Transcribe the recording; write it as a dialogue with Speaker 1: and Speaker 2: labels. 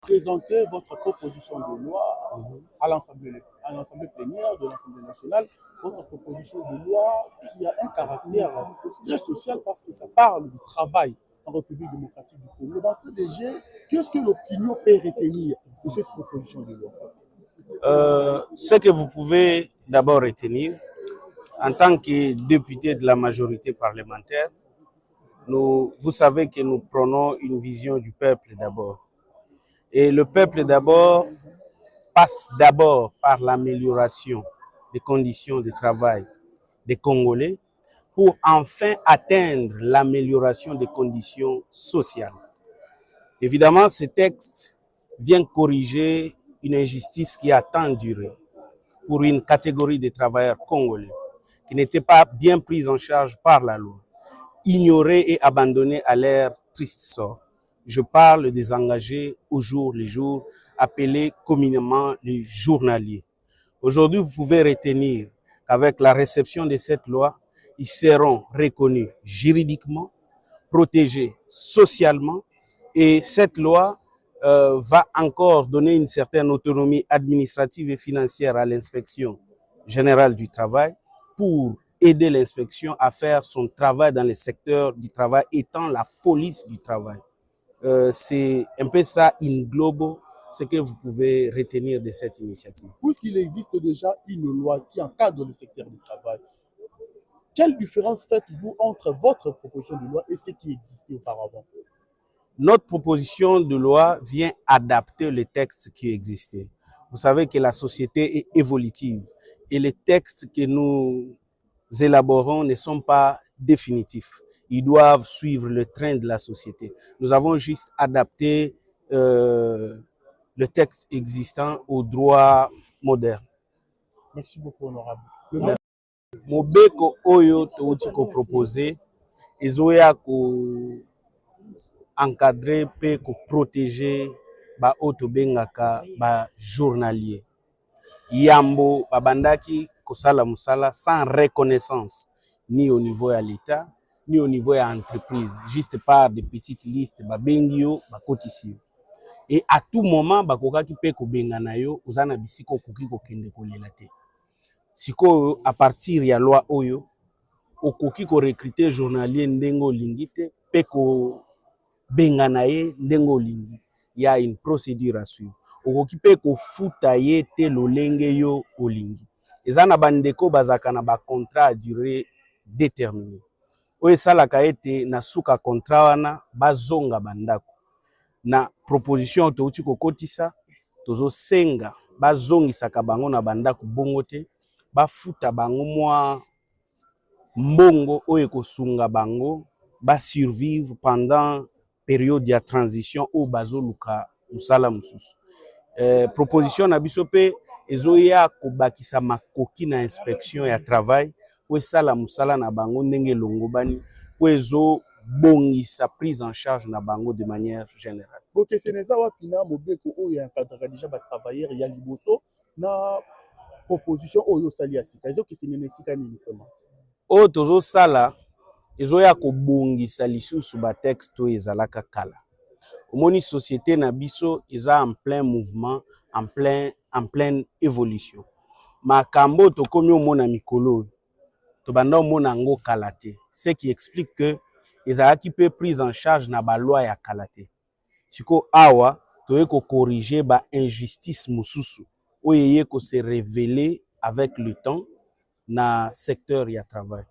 Speaker 1: Présenter votre proposition de loi à l'Assemblée plénière de l'Assemblée nationale, votre proposition de loi qui a un caractère très social parce que ça parle du travail en République démocratique du Congo. D'entrée déjà, qu'est-ce que l'opinion peut retenir de cette proposition de loi?
Speaker 2: Ce que vous pouvez d'abord retenir, en tant que député de la majorité parlementaire, vous savez que nous prenons une vision du peuple d'abord. Et le peuple d'abord passe d'abord par l'amélioration des conditions de travail des Congolais pour enfin atteindre l'amélioration des conditions sociales. Évidemment, ce texte vient corriger une injustice qui a tant duré pour une catégorie de travailleurs congolais qui n'étaient pas bien pris en charge par la loi, ignorés et abandonnés à leur triste sort. Je parle des engagés au jour le jour, appelés communément les journaliers. Aujourd'hui, vous pouvez retenir qu'avec la réception de cette loi, ils seront reconnus juridiquement, protégés socialement, et cette loi va encore donner une certaine autonomie administrative et financière à l'inspection générale du travail pour aider l'inspection à faire son travail dans le secteur du travail, étant la police du travail. C'est un peu ça, in globo, ce que vous pouvez retenir de cette initiative.
Speaker 1: Puisqu'il existe déjà une loi qui encadre le secteur du travail, quelle différence faites-vous entre votre proposition de loi et ce qui existait auparavant?
Speaker 2: Notre proposition de loi vient adapter le texte qui existait. Vous savez que la société est évolutive et les textes que nous élaborons ne sont pas définitifs. Ils doivent suivre le train de la société. Nous avons juste adapté le texte existant au droit moderne.
Speaker 1: Merci beaucoup, honorable.
Speaker 2: Mobeko oyo touti ko proposer ezoya ko encadrer pe ko protéger ba oto bengaka ba journalier. Yambo babandaki kosala musala sans reconnaissance ni au niveau ya l'État ni au niveau ya entreprise, juste par des petites listes babengi yo bakotisi yo. Et à tout moment bakokaki pe ko bengana yo ozana bisiko koki kokende kolela te. Siko à partir ya loi oyo okoki ko recruter journalier ndengo olingi te pe ko bengana ye ndengo olingi. Il y a une procédure à suivre. Okoki pe ko futa ye te lolenge yo olingi. Ezana bandeko bazaka na ba contrat à durée déterminée. Oyo esalaka ete na suka contrat wana bazonga bandako. Na proposition touti kokotisa tozo senga bazongisaka bango na bandako bongo te, bafuta bango mwa mbongo oyo kosunga bango ba survivre pendant période ya transition ou bazoluka musala mususu. Proposition na biso pe ezoya kobakisa makoki na inspection ya travail po esala musala na bango ndenge longobani po ezo bongisa prise en charge na bango de manière générale.
Speaker 1: Ok, c'est neza wapina mobeko oyo encadrera déjà ba travailleurs ya liboso na proposition oyo sali ya sika. Ezo kesene na sika nini vraiment?
Speaker 2: Oyo tozo sala ezoya kobongisa lisusu ba texte oyo ezalaka kala. Omoni société na biso eza en plein mouvement, en pleine évolution. Makambo tokomi omona mikolo to banda omona ngo kala te. Ce qui explique que ezalaki pe prise en charge na ba loi ya kala te. Siko awa toye ko corriger ba injustice mususu oyo ye ko se révéler avec le temps na secteur ya travail.